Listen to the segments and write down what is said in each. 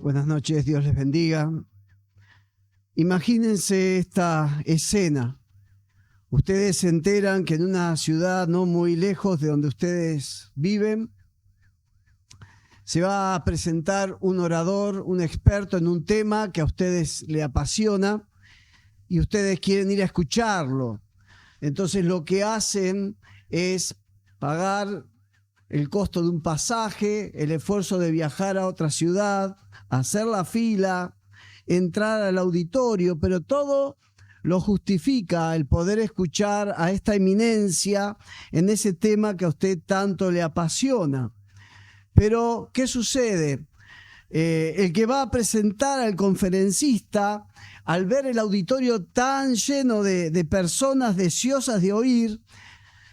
Buenas noches, Dios les bendiga. Imagínense esta escena. Ustedes se enteran que en una ciudad no muy lejos de donde ustedes viven, se va a presentar un orador, un experto en un tema que a ustedes le apasiona y ustedes quieren ir a escucharlo. Entonces lo que hacen es pagar el costo de un pasaje, el esfuerzo de viajar a otra ciudad, hacer la fila, entrar al auditorio, pero todo lo justifica el poder escuchar a esta eminencia en ese tema que a usted tanto le apasiona. Pero, ¿qué sucede? El que va a presentar al conferencista, al ver el auditorio tan lleno de personas deseosas de oír,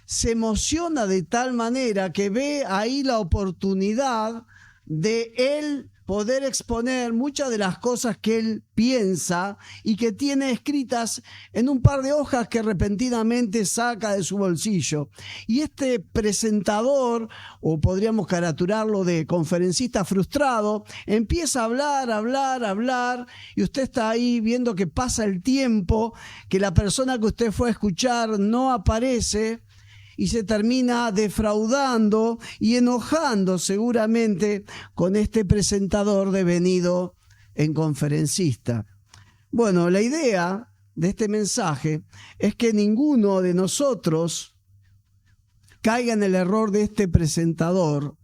se emociona de tal manera que ve ahí la oportunidad de él poder exponer muchas de las cosas que él piensa y que tiene escritas en un par de hojas que repentinamente saca de su bolsillo. Y este presentador, o podríamos caraturarlo de conferencista frustrado, empieza a hablar, y usted está ahí viendo que pasa el tiempo, que la persona que usted fue a escuchar no aparece, y se termina defraudando y enojando seguramente con este presentador devenido en conferencista. Bueno, la idea de este mensaje es que ninguno de nosotros caiga en el error de este presentador,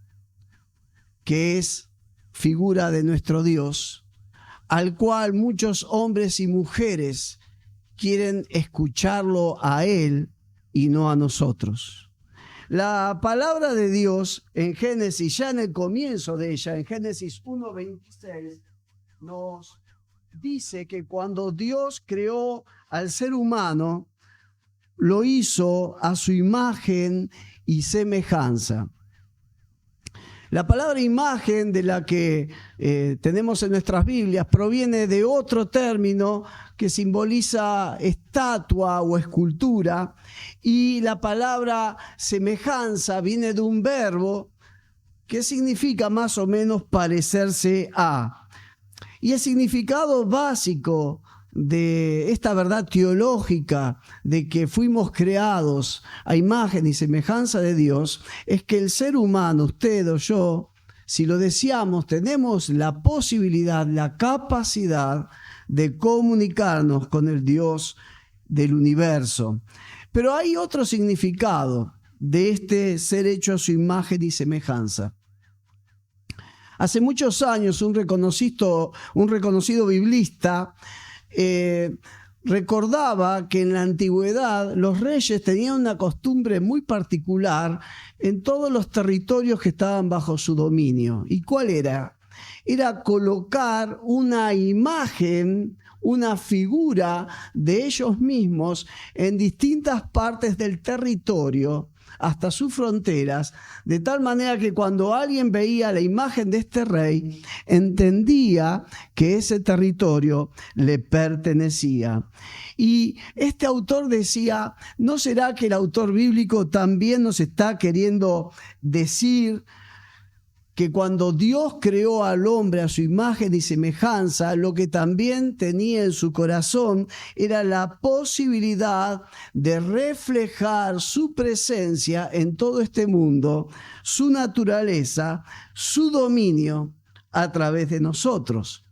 que es figura de nuestro Dios, al cual muchos hombres y mujeres quieren escucharlo a él y no a nosotros. La palabra de Dios en Génesis, ya en el comienzo de ella, en Génesis 1:26, nos dice que cuando Dios creó al ser humano, lo hizo a su imagen y semejanza. La palabra imagen de la que tenemos en nuestras Biblias proviene de otro término que simboliza estatua o escultura, y la palabra semejanza viene de un verbo que significa más o menos parecerse a. Y el significado básico de esta verdad teológica de que fuimos creados a imagen y semejanza de Dios es que el ser humano, usted o yo, si lo deseamos, tenemos la posibilidad, la capacidad de comunicarnos con el Dios del universo. Pero hay otro significado de este ser hecho a su imagen y semejanza. Hace muchos años un reconocido biblista recordaba que en la antigüedad los reyes tenían una costumbre muy particular en todos los territorios que estaban bajo su dominio. ¿Y cuál era? Era colocar una imagen, una figura de ellos mismos en distintas partes del territorio, hasta sus fronteras, de tal manera que cuando alguien veía la imagen de este rey, entendía que ese territorio le pertenecía. Y este autor decía, ¿no será que el autor bíblico también nos está queriendo decir que cuando Dios creó al hombre a su imagen y semejanza, lo que también tenía en su corazón era la posibilidad de reflejar su presencia en todo este mundo, su naturaleza, su dominio a través de nosotros?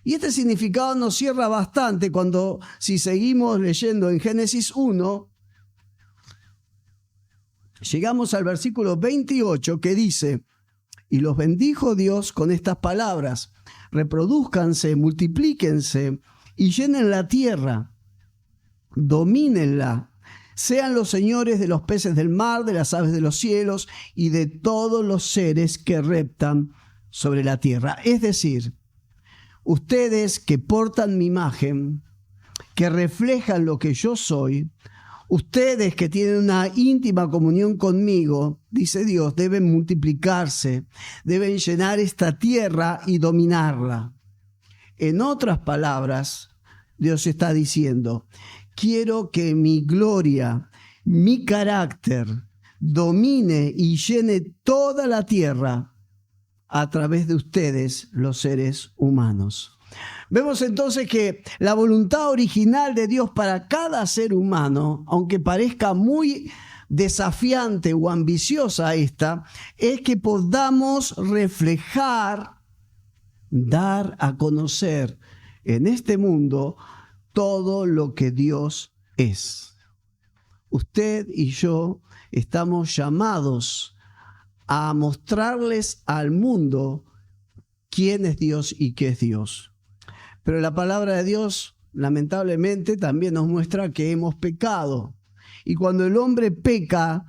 Y este significado nos cierra bastante cuando, si seguimos leyendo en Génesis 1, llegamos al versículo 28 que dice: y los bendijo Dios con estas palabras: reprodúzcanse, multiplíquense y llenen la tierra, domínenla, sean los señores de los peces del mar, de las aves de los cielos y de todos los seres que reptan sobre la tierra. Es decir, ustedes que portan mi imagen, que reflejan lo que yo soy, ustedes que tienen una íntima comunión conmigo, dice Dios, deben multiplicarse, deben llenar esta tierra y dominarla. En otras palabras, Dios está diciendo, quiero que mi gloria, mi carácter, domine y llene toda la tierra a través de ustedes, los seres humanos. Vemos entonces que la voluntad original de Dios para cada ser humano, aunque parezca muy desafiante o ambiciosa esta, es que podamos reflejar, dar a conocer en este mundo todo lo que Dios es. Usted y yo estamos llamados a mostrarles al mundo quién es Dios y qué es Dios. Pero la palabra de Dios, lamentablemente, también nos muestra que hemos pecado. Y cuando el hombre peca,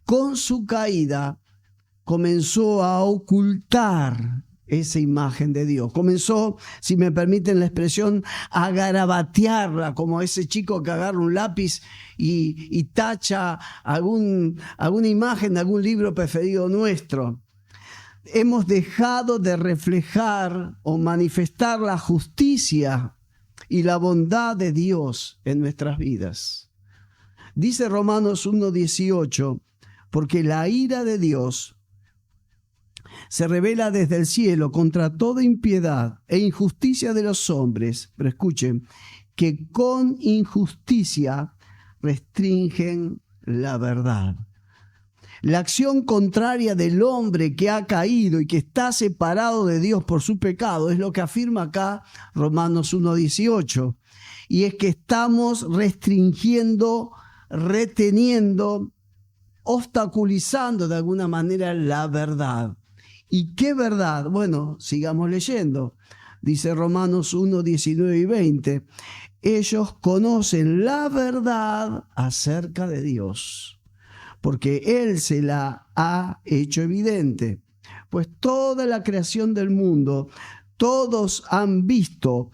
con su caída, comenzó a ocultar esa imagen de Dios. Comenzó, si me permiten la expresión, a garabatearla, como ese chico que agarra un lápiz y tacha alguna imagen de algún libro preferido nuestro. Hemos dejado de reflejar o manifestar la justicia y la bondad de Dios en nuestras vidas. Dice Romanos 1:18, porque la ira de Dios se revela desde el cielo contra toda impiedad e injusticia de los hombres, pero escuchen, que con injusticia restringen la verdad. La acción contraria del hombre que ha caído y que está separado de Dios por su pecado es lo que afirma acá Romanos 1:18. Y es que estamos restringiendo, reteniendo, obstaculizando de alguna manera la verdad. ¿Y qué verdad? Bueno, sigamos leyendo. Dice Romanos 1:19 y 20. Ellos conocen la verdad acerca de Dios, porque Él se la ha hecho evidente. Pues toda la creación del mundo, todos han visto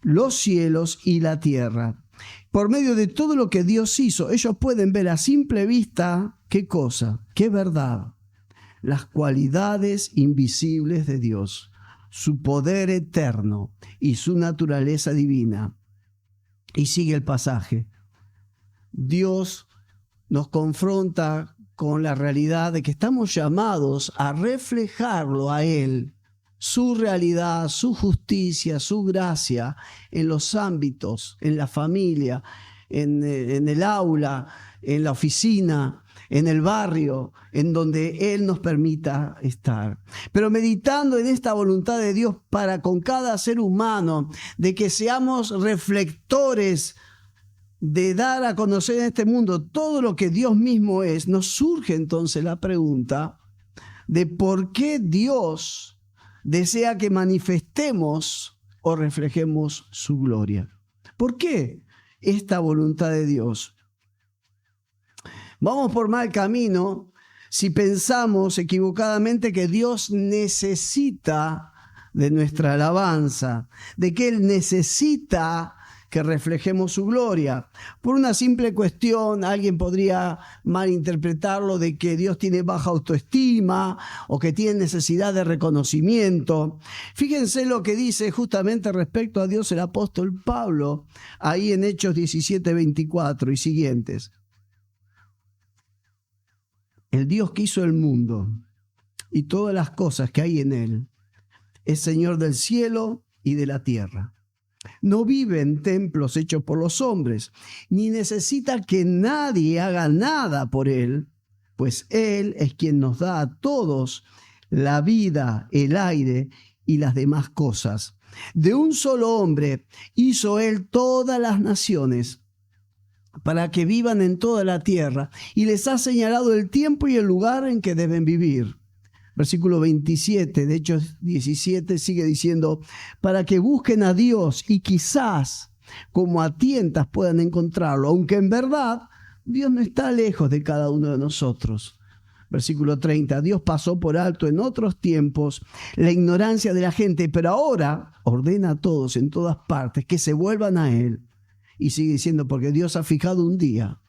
los cielos y la tierra. Por medio de todo lo que Dios hizo, ellos pueden ver a simple vista, ¿qué cosa? ¿Qué verdad? Las cualidades invisibles de Dios, su poder eterno y su naturaleza divina. Y sigue el pasaje. Dios nos confronta con la realidad de que estamos llamados a reflejarlo a Él, su realidad, su justicia, su gracia en los ámbitos, en la familia, en el aula, en la oficina, en el barrio, en donde Él nos permita estar. Pero meditando en esta voluntad de Dios para con cada ser humano, de que seamos reflectores de dar a conocer en este mundo todo lo que Dios mismo es, nos surge entonces la pregunta de por qué Dios desea que manifestemos o reflejemos su gloria. ¿Por qué esta voluntad de Dios? Vamos por mal camino si pensamos equivocadamente que Dios necesita de nuestra alabanza, de que Él necesita que reflejemos su gloria. Por una simple cuestión, alguien podría malinterpretarlo de que Dios tiene baja autoestima o que tiene necesidad de reconocimiento. Fíjense lo que dice justamente respecto a Dios el apóstol Pablo, ahí en Hechos 17:24 y siguientes. El Dios que hizo el mundo y todas las cosas que hay en él es Señor del cielo y de la tierra. No vive en templos hechos por los hombres, ni necesita que nadie haga nada por él, pues Él es quien nos da a todos la vida, el aire y las demás cosas. De un solo hombre hizo Él todas las naciones para que vivan en toda la tierra, y les ha señalado el tiempo y el lugar en que deben vivir. Versículo 27 de Hechos 17 sigue diciendo, para que busquen a Dios y quizás como a tientas puedan encontrarlo, aunque en verdad Dios no está lejos de cada uno de nosotros. Versículo 30, Dios pasó por alto en otros tiempos la ignorancia de la gente, pero ahora ordena a todos en todas partes que se vuelvan a Él. Y sigue diciendo, porque Dios ha fijado un día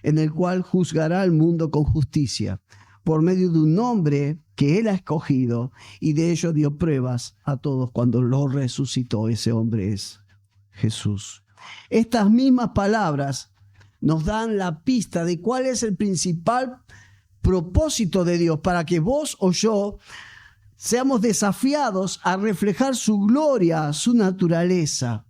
en el cual juzgará al mundo con justicia, por medio de un hombre que Él ha escogido, y de ello dio pruebas a todos cuando lo resucitó. Ese hombre es Jesús. Estas mismas palabras nos dan la pista de cuál es el principal propósito de Dios para que vos o yo seamos desafiados a reflejar su gloria, su naturaleza.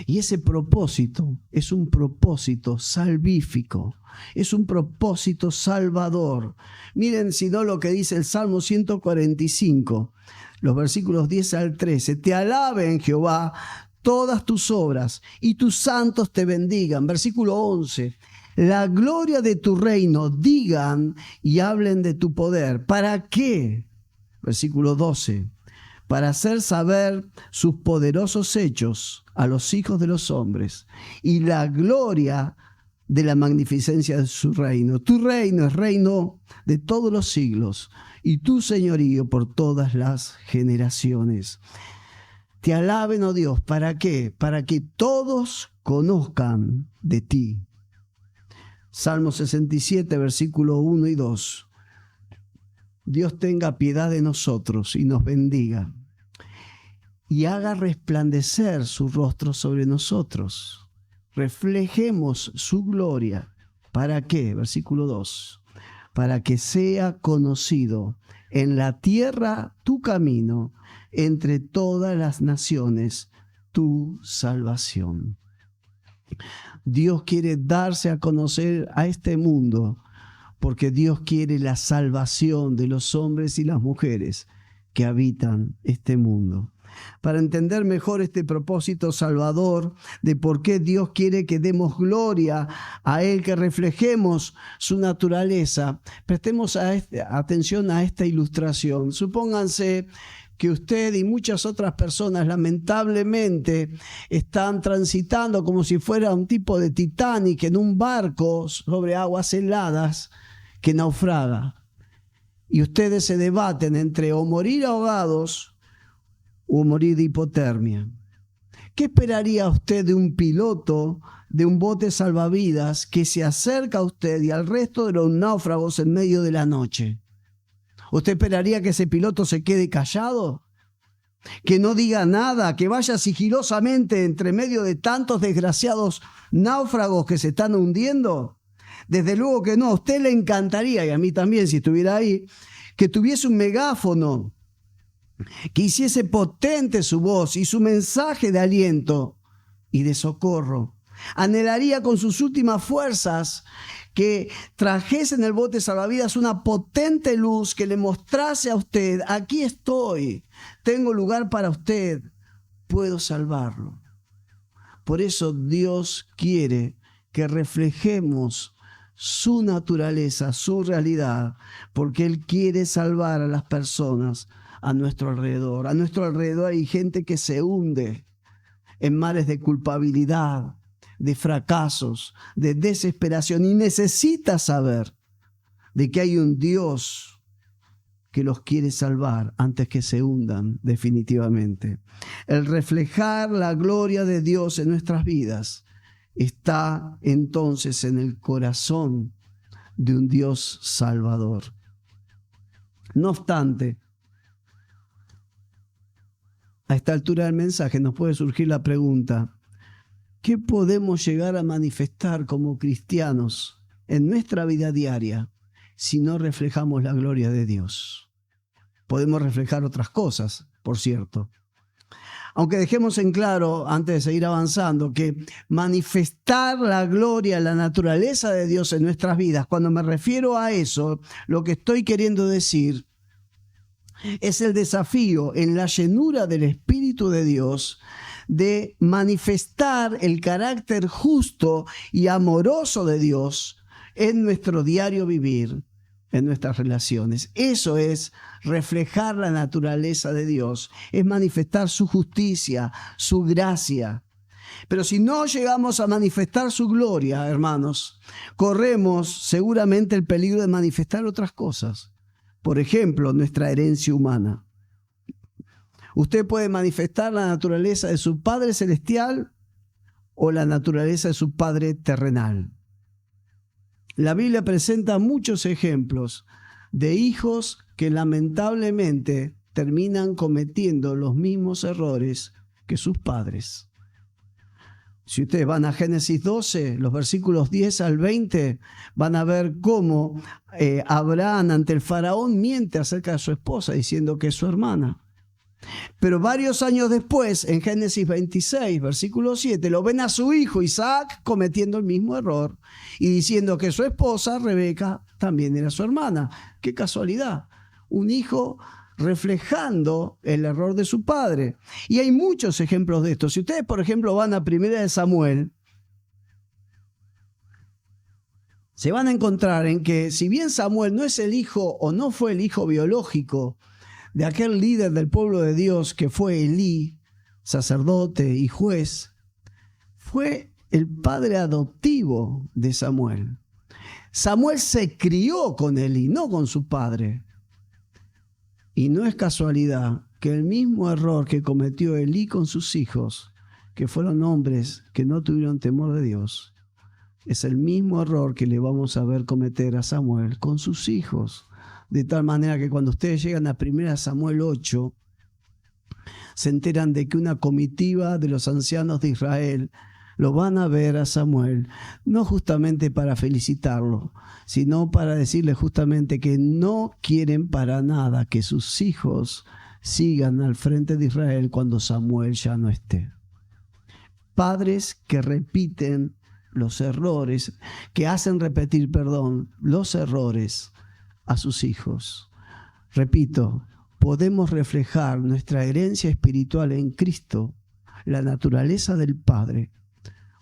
Y ese propósito es un propósito salvífico, es un propósito salvador. Miren, si no, lo que dice el Salmo 145, los versículos 10 al 13. Te alaben, Jehová, todas tus obras, y tus santos te bendigan. Versículo 11. La gloria de tu reino digan y hablen de tu poder. ¿Para qué? Versículo 12. Para hacer saber sus poderosos hechos a los hijos de los hombres y la gloria de la magnificencia de su reino. Tu reino es reino de todos los siglos y tu señorío por todas las generaciones. Te alaben, oh Dios, ¿para qué? Para que todos conozcan de ti. Salmo 67, versículo 1 y 2. Dios tenga piedad de nosotros y nos bendiga y haga resplandecer su rostro sobre nosotros. Reflejemos su gloria. ¿Para qué? Versículo 2. Para que sea conocido en la tierra tu camino, entre todas las naciones tu salvación. Dios quiere darse a conocer a este mundo porque Dios quiere la salvación de los hombres y las mujeres que habitan este mundo. Para entender mejor este propósito salvador de por qué Dios quiere que demos gloria a Él, que reflejemos su naturaleza, prestemos atención a esta ilustración. Supónganse que usted y muchas otras personas lamentablemente están transitando como si fuera un tipo de Titanic en un barco sobre aguas heladas que naufraga. Y ustedes se debaten entre o morir ahogados o morir de hipotermia. ¿Qué esperaría usted de un piloto de un bote salvavidas que se acerca a usted y al resto de los náufragos en medio de la noche? ¿Usted esperaría que ese piloto se quede callado? ¿Que no diga nada? ¿Que vaya sigilosamente entre medio de tantos desgraciados náufragos que se están hundiendo? Desde luego que no. A usted le encantaría, y a mí también si estuviera ahí, que tuviese un megáfono, que hiciese potente su voz y su mensaje de aliento y de socorro. Anhelaría con sus últimas fuerzas que trajese en el bote salvavidas una potente luz que le mostrase a usted: aquí estoy, tengo lugar para usted, puedo salvarlo. Por eso Dios quiere que reflejemos su naturaleza, su realidad, porque Él quiere salvar a las personas a nuestro alrededor. A nuestro alrededor hay gente que se hunde en mares de culpabilidad, de fracasos, de desesperación, y necesita saber de que hay un Dios que los quiere salvar antes que se hundan definitivamente. El reflejar la gloria de Dios en nuestras vidas está entonces en el corazón de un Dios salvador. No obstante, a esta altura del mensaje nos puede surgir la pregunta: ¿qué podemos llegar a manifestar como cristianos en nuestra vida diaria si no reflejamos la gloria de Dios? Podemos reflejar otras cosas, por cierto. Aunque dejemos en claro, antes de seguir avanzando, que manifestar la gloria, la naturaleza de Dios en nuestras vidas, cuando me refiero a eso, lo que estoy queriendo decir es el desafío en la llenura del Espíritu de Dios de manifestar el carácter justo y amoroso de Dios en nuestro diario vivir, en nuestras relaciones. Eso es reflejar la naturaleza de Dios, es manifestar su justicia, su gracia. Pero si no llegamos a manifestar su gloria, hermanos, corremos seguramente el peligro de manifestar otras cosas. Por ejemplo, nuestra herencia humana. Usted puede manifestar la naturaleza de su Padre Celestial o la naturaleza de su Padre terrenal. La Biblia presenta muchos ejemplos de hijos que lamentablemente terminan cometiendo los mismos errores que sus padres. Si ustedes van a Génesis 12, los versículos 10 al 20, van a ver cómo Abraham ante el faraón miente acerca de su esposa, diciendo que es su hermana. Pero varios años después, en Génesis 26, versículo 7, lo ven a su hijo Isaac cometiendo el mismo error y diciendo que su esposa, Rebeca, también era su hermana. ¡Qué casualidad! Un hijo reflejando el error de su padre. Y hay muchos ejemplos de esto. Si ustedes, por ejemplo, van a 1 Samuel, se van a encontrar en que si bien Samuel no es el hijo o no fue el hijo biológico de aquel líder del pueblo de Dios que fue Elí, sacerdote y juez, fue el padre adoptivo de Samuel. Samuel se crió con Elí, no con su padre. Y no es casualidad que el mismo error que cometió Elí con sus hijos, que fueron hombres que no tuvieron temor de Dios, es el mismo error que le vamos a ver cometer a Samuel con sus hijos. De tal manera que cuando ustedes llegan a 1 Samuel 8, se enteran de que una comitiva de los ancianos de Israel lo van a ver a Samuel, no justamente para felicitarlo, sino para decirle justamente que no quieren para nada que sus hijos sigan al frente de Israel cuando Samuel ya no esté. Padres que repiten los errores, que hacen repetir, los errores a sus hijos. Repito, podemos reflejar nuestra herencia espiritual en Cristo, la naturaleza del Padre,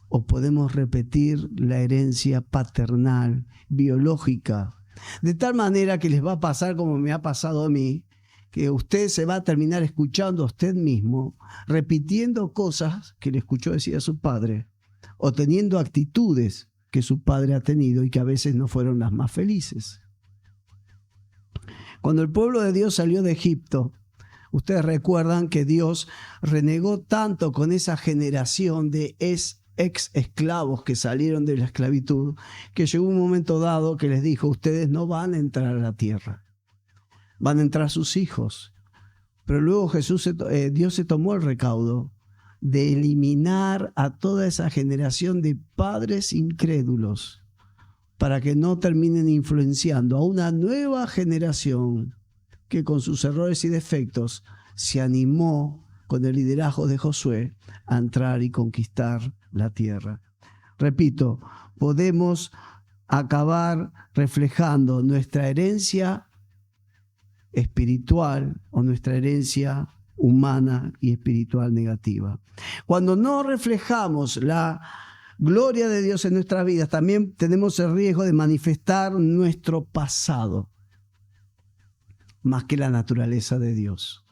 o podemos repetir la herencia paternal, biológica, de tal manera que les va a pasar como me ha pasado a mí, que usted se va a terminar escuchando a usted mismo, repitiendo cosas que le escuchó decir a su padre, o teniendo actitudes que su padre ha tenido y que a veces no fueron las más felices. Cuando el pueblo de Dios salió de Egipto, ustedes recuerdan que Dios renegó tanto con esa generación de ex esclavos que salieron de la esclavitud, que llegó un momento dado que les dijo: ustedes no van a entrar a la tierra, van a entrar sus hijos. Pero luego Dios se tomó el recaudo de eliminar a toda esa generación de padres incrédulos para que no terminen influenciando a una nueva generación que con sus errores y defectos se animó con el liderazgo de Josué a entrar y conquistar la tierra. Repito, podemos acabar reflejando nuestra herencia espiritual o nuestra herencia humana y espiritual negativa. Cuando no reflejamos la gloria de Dios en nuestras vidas, también tenemos el riesgo de manifestar nuestro pasado más que la naturaleza de Dios.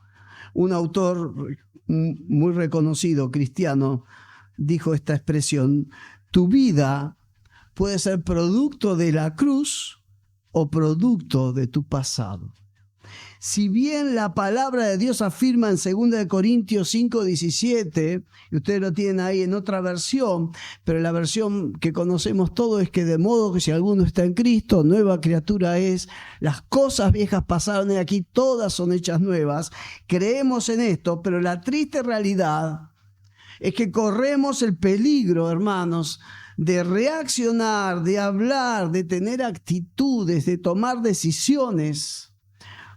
Un autor muy reconocido, cristiano, dijo esta expresión: tu vida puede ser producto de la cruz o producto de tu pasado. Si bien la palabra de Dios afirma en 2 Corintios 5:17, y ustedes lo tienen ahí en otra versión, pero la versión que conocemos todos es que de modo que si alguno está en Cristo, nueva criatura es, las cosas viejas pasaron y aquí todas son hechas nuevas. Creemos en esto, pero la triste realidad es que corremos el peligro, hermanos, de reaccionar, de hablar, de tener actitudes, de tomar decisiones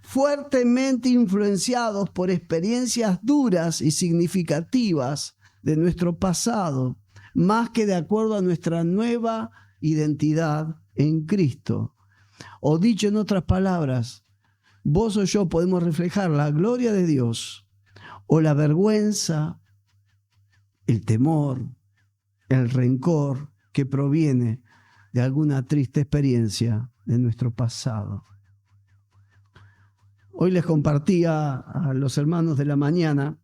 fuertemente influenciados por experiencias duras y significativas de nuestro pasado, más que de acuerdo a nuestra nueva identidad en Cristo. O dicho en otras palabras, vos o yo podemos reflejar la gloria de Dios o la vergüenza, el temor, el rencor que proviene de alguna triste experiencia de nuestro pasado. Hoy les compartía a los hermanos de la mañana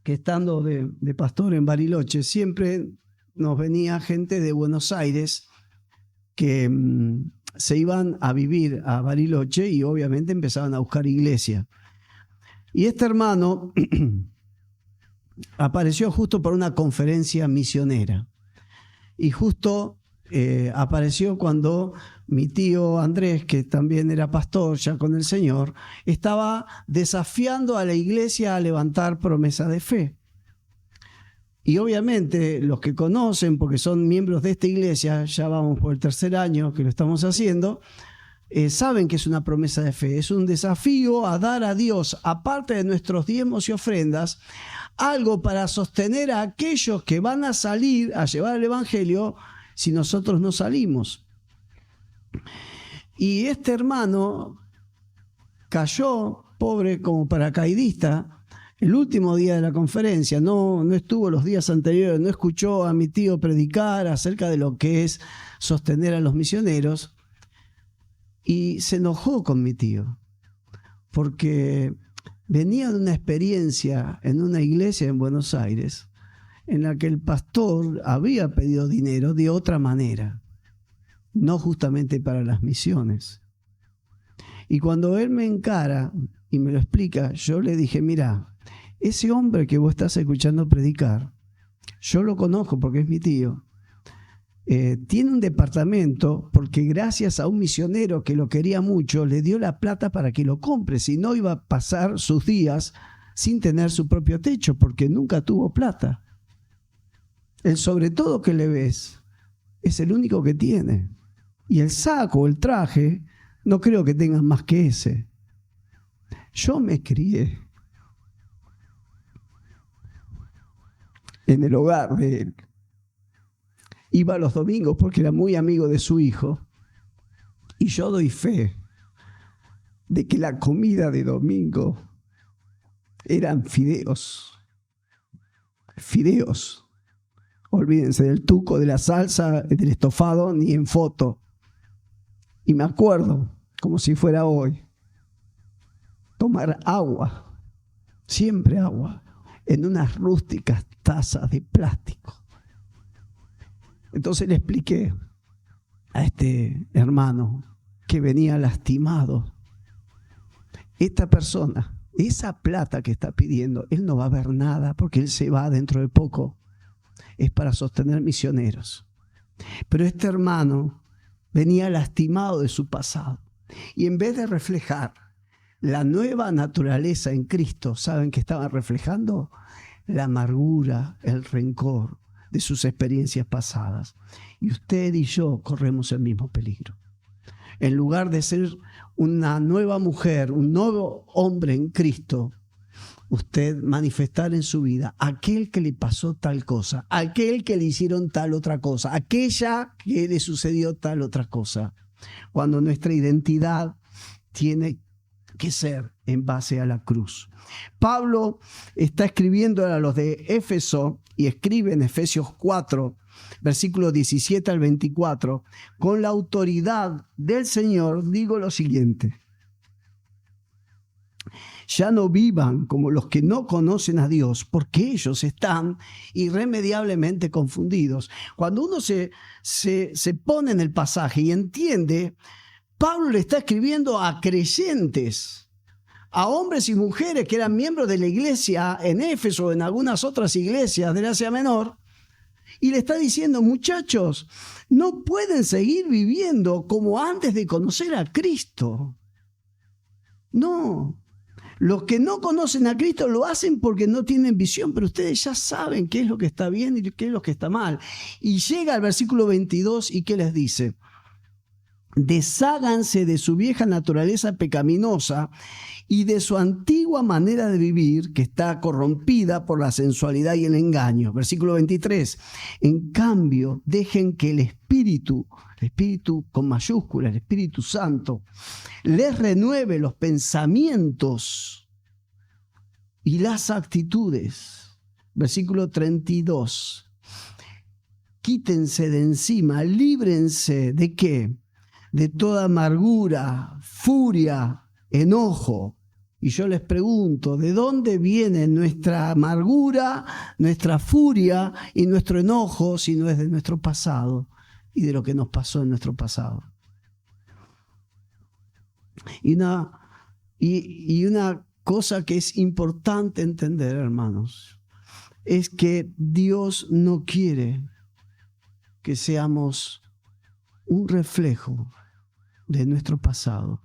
que estando de pastor en Bariloche, siempre nos venía gente de Buenos Aires que se iban a vivir a Bariloche y obviamente empezaban a buscar iglesia. Y este hermano apareció justo por una conferencia misionera. Y justo apareció cuando mi tío Andrés, que también era pastor ya con el Señor, estaba desafiando a la iglesia a levantar promesa de fe. Y obviamente los que conocen, porque son miembros de esta iglesia, ya vamos por el 3er año que lo estamos haciendo, saben que es una promesa de fe, es un desafío a dar a Dios, aparte de nuestros diezmos y ofrendas, algo para sostener a aquellos que van a salir a llevar el evangelio si nosotros no salimos. Y este hermano cayó, pobre, como paracaidista, el último día de la conferencia, no estuvo los días anteriores, no escuchó a mi tío predicar acerca de lo que es sostener a los misioneros, y se enojó con mi tío, porque venía de una experiencia en una iglesia en Buenos Aires, en la que el pastor había pedido dinero de otra manera, no justamente para las misiones. Y cuando él me encara y me lo explica, yo le dije, mira, ese hombre que vos estás escuchando predicar, yo lo conozco porque es mi tío, tiene un departamento porque gracias a un misionero que lo quería mucho, le dio la plata para que lo compre, si no iba a pasar sus días sin tener su propio techo, porque nunca tuvo plata. El sobre todo que le ves es el único que tiene. Y el saco, el traje, no creo que tengan más que ese. Yo me crié en el hogar de él. Iba los domingos porque era muy amigo de su hijo. Y yo doy fe de que la comida de domingo eran fideos. Fideos. Olvídense del tuco, de la salsa, del estofado, ni en foto. Y me acuerdo, como si fuera hoy, tomar agua, siempre agua, en unas rústicas tazas de plástico. Entonces le expliqué a este hermano que venía lastimado. Esta persona, esa plata que está pidiendo, él no va a ver nada porque él se va dentro de poco. Es para sostener misioneros. Pero este hermano venía lastimado de su pasado. Y en vez de reflejar la nueva naturaleza en Cristo, ¿saben qué estaban reflejando? La amargura, el rencor de sus experiencias pasadas. Y usted y yo corremos el mismo peligro. En lugar de ser una nueva mujer, un nuevo hombre en Cristo, usted manifestar en su vida aquel que le pasó tal cosa, aquel que le hicieron tal otra cosa, aquella que le sucedió tal otra cosa, cuando nuestra identidad tiene que ser en base a la cruz. Pablo está escribiendo a los de Éfeso y escribe en Efesios 4, versículos 17 al 24, con la autoridad del Señor, digo lo siguiente: ya no vivan como los que no conocen a Dios, porque ellos están irremediablemente confundidos. Cuando uno se pone en el pasaje y entiende, Pablo le está escribiendo a creyentes, a hombres y mujeres que eran miembros de la iglesia en Éfeso o en algunas otras iglesias del Asia Menor, y le está diciendo, muchachos, no pueden seguir viviendo como antes de conocer a Cristo. No. Los que no conocen a Cristo lo hacen porque no tienen visión, pero ustedes ya saben qué es lo que está bien y qué es lo que está mal. Y llega al versículo 22 y ¿qué les dice? Desháganse de su vieja naturaleza pecaminosa y de su antigua manera de vivir que está corrompida por la sensualidad y el engaño. Versículo 23. En cambio, dejen que el Espíritu con mayúscula, el Espíritu Santo, les renueve los pensamientos y las actitudes. Versículo 32. Quítense de encima, líbrense ¿de qué? De toda amargura, furia, enojo. Y yo les pregunto, ¿de dónde viene nuestra amargura, nuestra furia y nuestro enojo si no es de nuestro pasado y de lo que nos pasó en nuestro pasado? Y una cosa que es importante entender, hermanos, es que Dios no quiere que seamos un reflejo de nuestro pasado,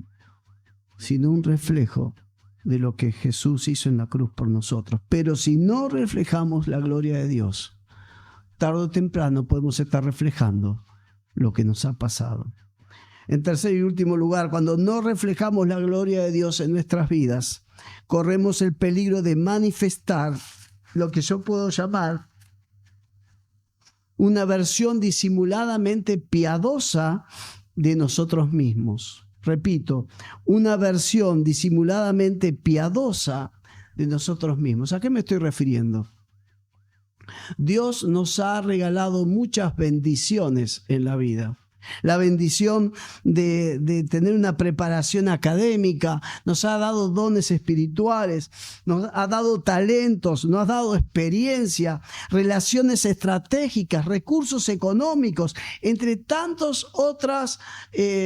sino un reflejo de lo que Jesús hizo en la cruz por nosotros. Pero si no reflejamos la gloria de Dios, tarde o temprano podemos estar reflejando lo que nos ha pasado. En tercer y último lugar, cuando no reflejamos la gloria de Dios en nuestras vidas, corremos el peligro de manifestar lo que yo puedo llamar una versión disimuladamente piadosa de nosotros mismos. Repito, una versión disimuladamente piadosa de nosotros mismos. ¿A qué me estoy refiriendo? Dios nos ha regalado muchas bendiciones en la vida. La bendición de tener una preparación académica, nos ha dado dones espirituales, nos ha dado talentos, nos ha dado experiencia, relaciones estratégicas, recursos económicos, entre tantos otros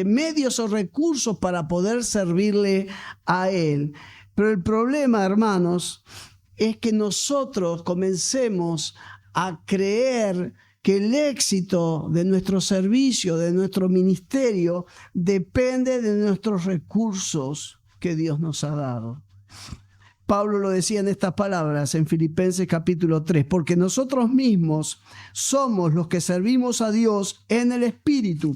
medios o recursos para poder servirle a Él. Pero el problema, hermanos, es que nosotros comencemos a creer que el éxito de nuestro servicio, de nuestro ministerio, depende de nuestros recursos que Dios nos ha dado. Pablo lo decía en estas palabras en Filipenses capítulo 3, porque nosotros mismos somos los que servimos a Dios en el Espíritu,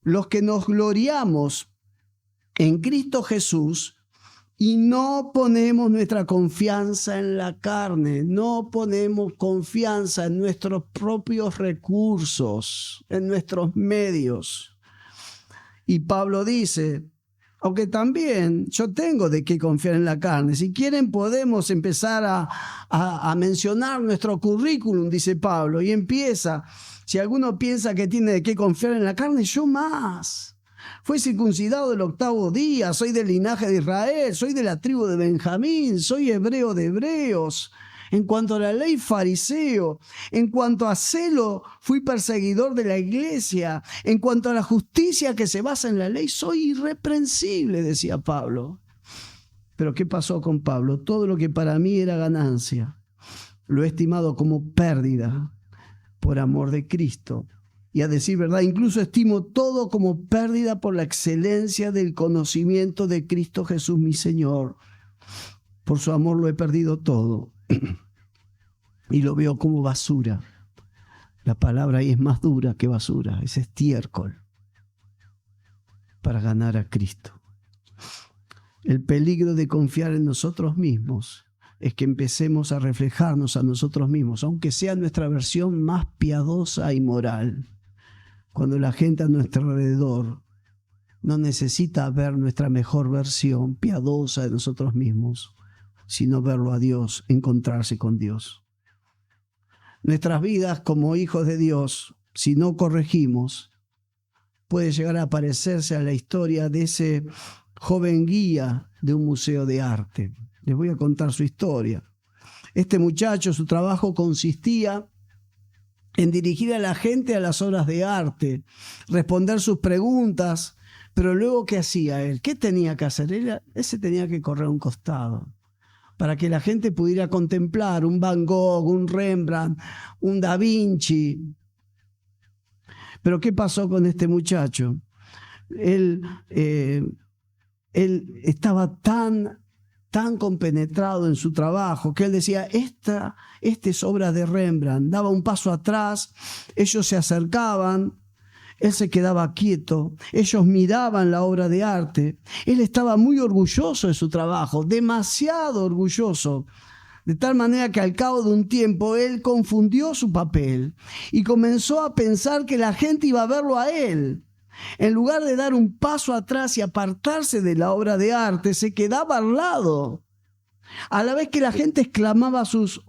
los que nos gloriamos en Cristo Jesús, y no ponemos nuestra confianza en la carne, no ponemos confianza en nuestros propios recursos, en nuestros medios. Y Pablo dice, aunque también yo tengo de qué confiar en la carne. Si quieren podemos empezar a mencionar nuestro currículum, dice Pablo, y empieza, si alguno piensa que tiene de qué confiar en la carne, yo más. Fui circuncidado el 8º día, soy del linaje de Israel, soy de la tribu de Benjamín, soy hebreo de hebreos. En cuanto a la ley, fariseo. En cuanto a celo, fui perseguidor de la iglesia. En cuanto a la justicia que se basa en la ley, soy irreprensible, decía Pablo. Pero ¿qué pasó con Pablo? Todo lo que para mí era ganancia, lo he estimado como pérdida por amor de Cristo. Y a decir verdad, incluso estimo todo como pérdida por la excelencia del conocimiento de Cristo Jesús, mi Señor. Por su amor lo he perdido todo y lo veo como basura. La palabra ahí es más dura que basura, es estiércol para ganar a Cristo. El peligro de confiar en nosotros mismos es que empecemos a reflejarnos a nosotros mismos, aunque sea nuestra versión más piadosa y moral. Cuando la gente a nuestro alrededor no necesita ver nuestra mejor versión piadosa de nosotros mismos, sino verlo a Dios, encontrarse con Dios. Nuestras vidas como hijos de Dios, si no corregimos, puede llegar a parecerse a la historia de ese joven guía de un museo de arte. Les voy a contar su historia. Este muchacho, su trabajo consistía en dirigir a la gente a las obras de arte, responder sus preguntas, pero luego ¿qué hacía él? ¿Qué tenía que hacer? Él se tenía que correr a un costado para que la gente pudiera contemplar un Van Gogh, un Rembrandt, un Da Vinci. Pero ¿qué pasó con este muchacho? Él estaba tan compenetrado en su trabajo que él decía, esta es obra de Rembrandt. Daba un paso atrás, ellos se acercaban, él se quedaba quieto, ellos miraban la obra de arte. Él estaba muy orgulloso de su trabajo, demasiado orgulloso, de tal manera que al cabo de un tiempo él confundió su papel y comenzó a pensar que la gente iba a verlo a él. En lugar de dar un paso atrás y apartarse de la obra de arte, se quedaba al lado. A la vez que la gente exclamaba sus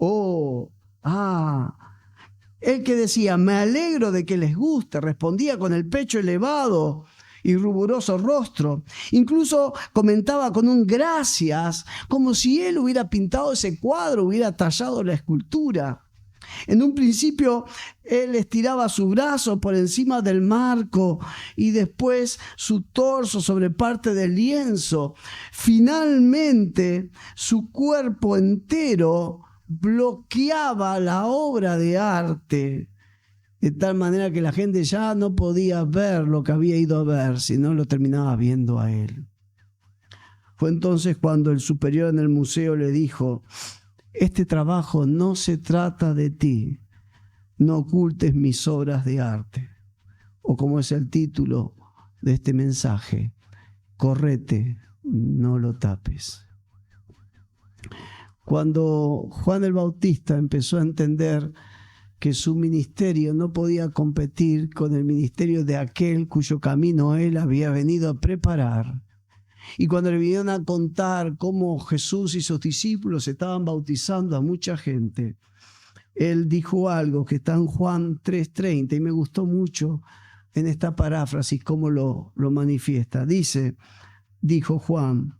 él que decía, me alegro de que les guste, respondía con el pecho elevado y ruboso rostro. Incluso comentaba con un gracias, como si él hubiera pintado ese cuadro, hubiera tallado la escultura. En un principio él estiraba su brazo por encima del marco y después su torso sobre parte del lienzo. Finalmente su cuerpo entero bloqueaba la obra de arte de tal manera que la gente ya no podía ver lo que había ido a ver, sino lo terminaba viendo a él. Fue entonces cuando el superior en el museo le dijo: este trabajo no se trata de ti, no ocultes mis obras de arte. O como es el título de este mensaje: correte, no lo tapes. Cuando Juan el Bautista empezó a entender que su ministerio no podía competir con el ministerio de aquel cuyo camino él había venido a preparar, y cuando le vinieron a contar cómo Jesús y sus discípulos estaban bautizando a mucha gente, él dijo algo que está en Juan 3:30 y me gustó mucho en esta paráfrasis cómo lo manifiesta. Dijo Juan: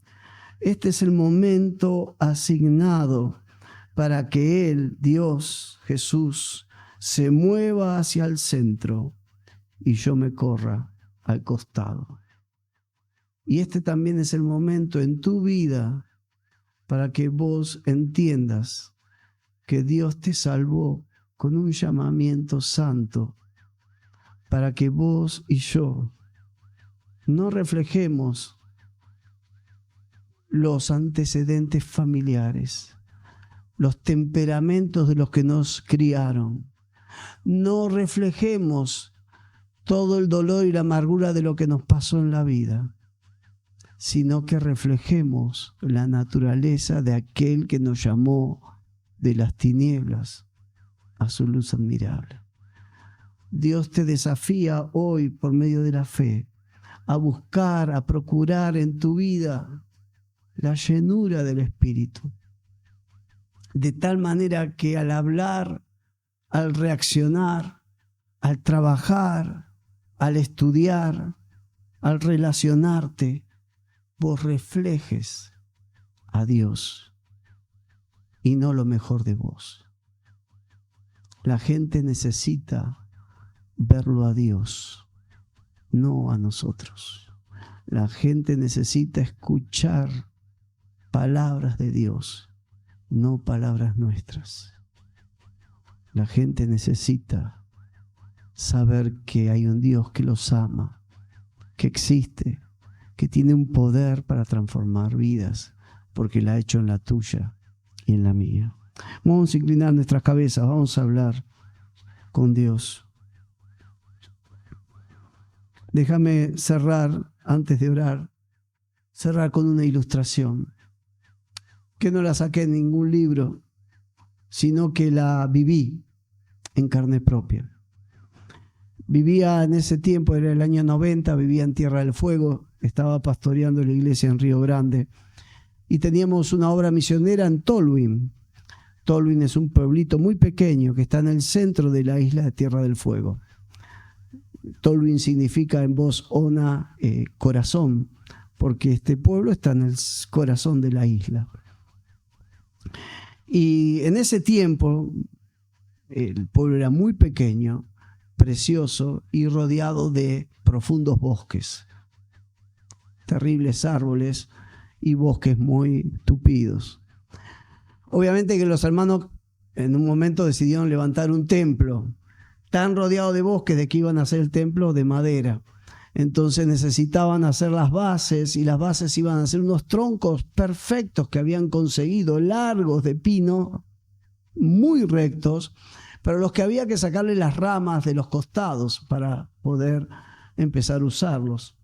este es el momento asignado para que Él, Dios, Jesús, se mueva hacia el centro y yo me corra al costado. Y este también es el momento en tu vida para que vos entiendas que Dios te salvó con un llamamiento santo, para que vos y yo no reflejemos los antecedentes familiares, los temperamentos de los que nos criaron. No reflejemos todo el dolor y la amargura de lo que nos pasó en la vida, sino que reflejemos la naturaleza de aquel que nos llamó de las tinieblas a su luz admirable. Dios te desafía hoy por medio de la fe a buscar, a procurar en tu vida la llenura del Espíritu, de tal manera que al hablar, al reaccionar, al trabajar, al estudiar, al relacionarte, vos reflejes a Dios y no lo mejor de vos. La gente necesita verlo a Dios, no a nosotros. La gente necesita escuchar palabras de Dios, no palabras nuestras. La gente necesita saber que hay un Dios que los ama, que existe, que tiene un poder para transformar vidas, porque la ha hecho en la tuya y en la mía. Vamos a inclinar nuestras cabezas, vamos a hablar con Dios. Déjame cerrar, antes de orar, cerrar con una ilustración, que no la saqué en ningún libro, sino que la viví en carne propia. Vivía en ese tiempo, era el año 90, vivía en Tierra del Fuego, estaba pastoreando la iglesia en Río Grande y teníamos una obra misionera en Tolwyn. Tolwyn es un pueblito muy pequeño que está en el centro de la isla de Tierra del Fuego. Tolwyn significa en voz ona corazón, porque este pueblo está en el corazón de la isla. Y en ese tiempo el pueblo era muy pequeño, precioso y rodeado de profundos bosques, terribles árboles y bosques muy tupidos. Obviamente que los hermanos en un momento decidieron levantar un templo tan rodeado de bosques de que iban a hacer el templo de madera. Entonces necesitaban hacer las bases y las bases iban a ser unos troncos perfectos que habían conseguido, largos de pino, muy rectos, pero los que había que sacarle las ramas de los costados para poder empezar a usarlos.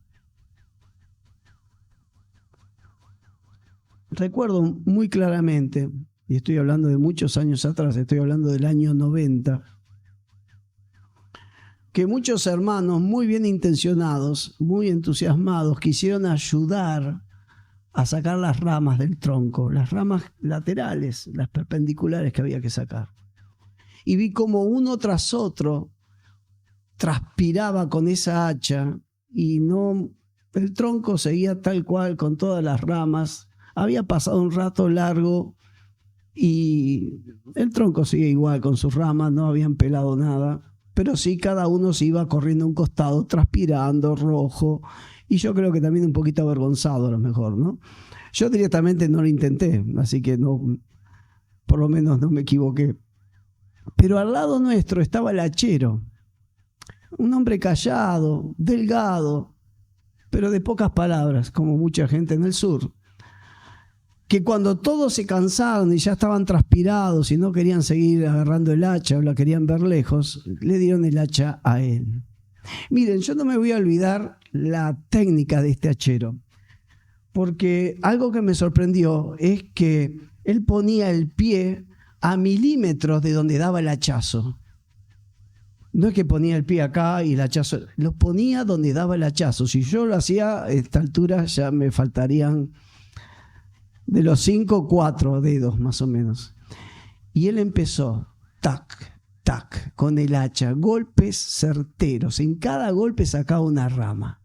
Recuerdo muy claramente, y estoy hablando de muchos años atrás, estoy hablando del año 90, que muchos hermanos muy bien intencionados, muy entusiasmados, quisieron ayudar a sacar las ramas del tronco, las ramas laterales, las perpendiculares que había que sacar. Y vi como uno tras otro transpiraba con esa hacha y no, el tronco seguía tal cual con todas las ramas. Había pasado un rato largo y el tronco sigue igual con sus ramas, no habían pelado nada. Pero sí, cada uno se iba corriendo a un costado, transpirando, rojo, y yo creo que también un poquito avergonzado a lo mejor, ¿no? Yo directamente no lo intenté, así que no, por lo menos no me equivoqué. Pero al lado nuestro estaba el hachero, un hombre callado, delgado, pero de pocas palabras, como mucha gente en el sur, que cuando todos se cansaron y ya estaban transpirados y no querían seguir agarrando el hacha o la querían ver lejos, le dieron el hacha a él. Miren, yo no me voy a olvidar la técnica de este hachero, porque algo que me sorprendió es que él ponía el pie a milímetros de donde daba el hachazo. No es que ponía el pie acá y el hachazo, lo ponía donde daba el hachazo. Si yo lo hacía a esta altura ya me faltarían de los 5, 4 dedos más o menos. Y él empezó, tac, tac, con el hacha, golpes certeros. En cada golpe sacaba una rama.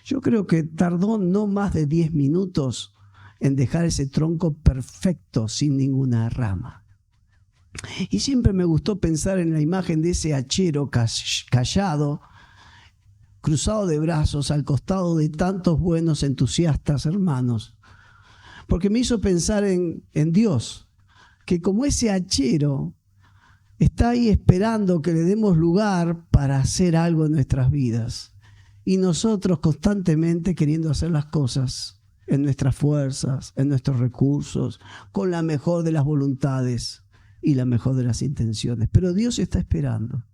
Yo creo que tardó no más de 10 minutos en dejar ese tronco perfecto, sin ninguna rama. Y siempre me gustó pensar en la imagen de ese hachero callado, cruzado de brazos, al costado de tantos buenos entusiastas hermanos. Porque me hizo pensar en Dios, que como ese hachero está ahí esperando que le demos lugar para hacer algo en nuestras vidas. Y nosotros constantemente queriendo hacer las cosas en nuestras fuerzas, en nuestros recursos, con la mejor de las voluntades y la mejor de las intenciones. Pero Dios está esperando.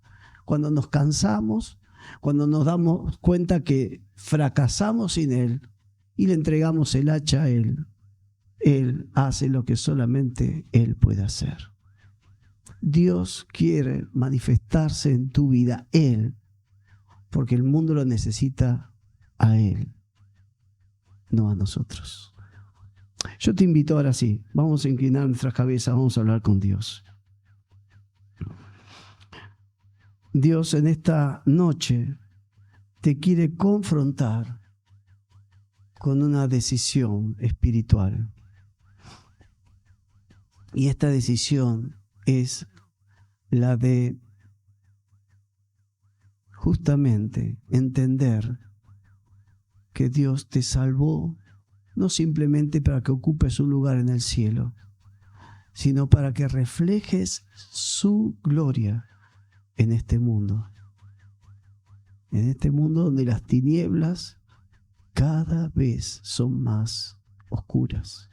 Cuando nos cansamos, cuando nos damos cuenta que fracasamos sin Él y le entregamos el hacha a Él, Él hace lo que solamente Él puede hacer. Dios quiere manifestarse en tu vida, Él, porque el mundo lo necesita a Él, no a nosotros. Yo te invito ahora sí, vamos a inclinar nuestras cabezas, vamos a hablar con Dios. Dios en esta noche te quiere confrontar con una decisión espiritual. Y esta decisión es la de justamente entender que Dios te salvó no simplemente para que ocupes un lugar en el cielo, sino para que reflejes su gloria en este mundo. En este mundo donde las tinieblas cada vez son más oscuras.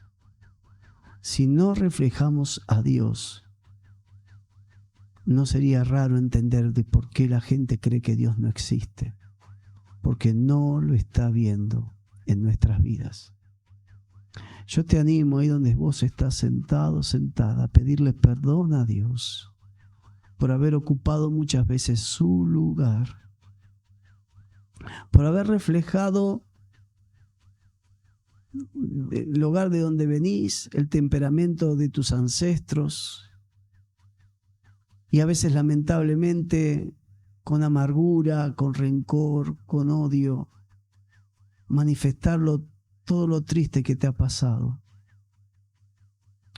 Si no reflejamos a Dios, no sería raro entender de por qué la gente cree que Dios no existe, porque no lo está viendo en nuestras vidas. Yo te animo ahí donde vos estás sentado, sentada, a pedirle perdón a Dios por haber ocupado muchas veces su lugar, por haber reflejado el lugar de donde venís, el temperamento de tus ancestros, y a veces lamentablemente con amargura, con rencor, con odio, manifestarlo todo lo triste que te ha pasado.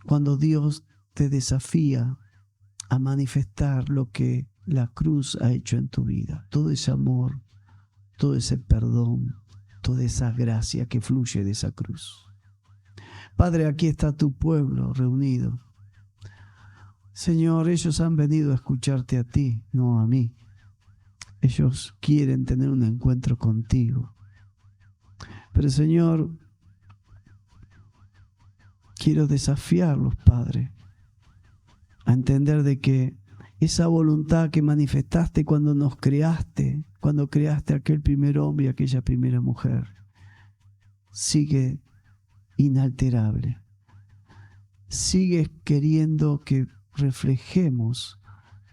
Cuando Dios te desafía a manifestar lo que la cruz ha hecho en tu vida, todo ese amor, todo ese perdón, toda esa gracia que fluye de esa cruz. Padre, aquí está tu pueblo reunido. Señor, ellos han venido a escucharte a ti, no a mí. Ellos quieren tener un encuentro contigo. Pero Señor, quiero desafiarlos, Padre, a entender de que esa voluntad que manifestaste cuando nos creaste, cuando creaste a aquel primer hombre y aquella primera mujer, sigue inalterable. Sigues queriendo que reflejemos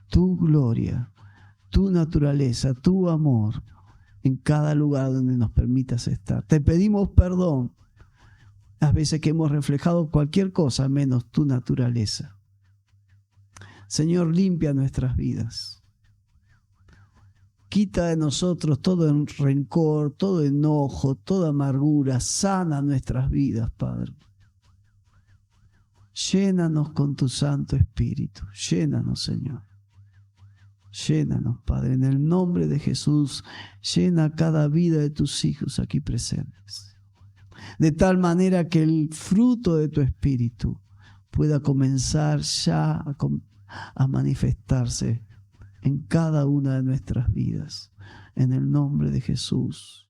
tu gloria, tu naturaleza, tu amor en cada lugar donde nos permitas estar. Te pedimos perdón las veces que hemos reflejado cualquier cosa menos tu naturaleza. Señor, limpia nuestras vidas. Quita de nosotros todo rencor, todo enojo, toda amargura. Sana nuestras vidas, Padre. Llénanos con tu Santo Espíritu. Llénanos, Señor. Llénanos, Padre. En el nombre de Jesús, llena cada vida de tus hijos aquí presentes. De tal manera que el fruto de tu Espíritu pueda comenzar ya a manifestarse en cada una de nuestras vidas. En el nombre de Jesús.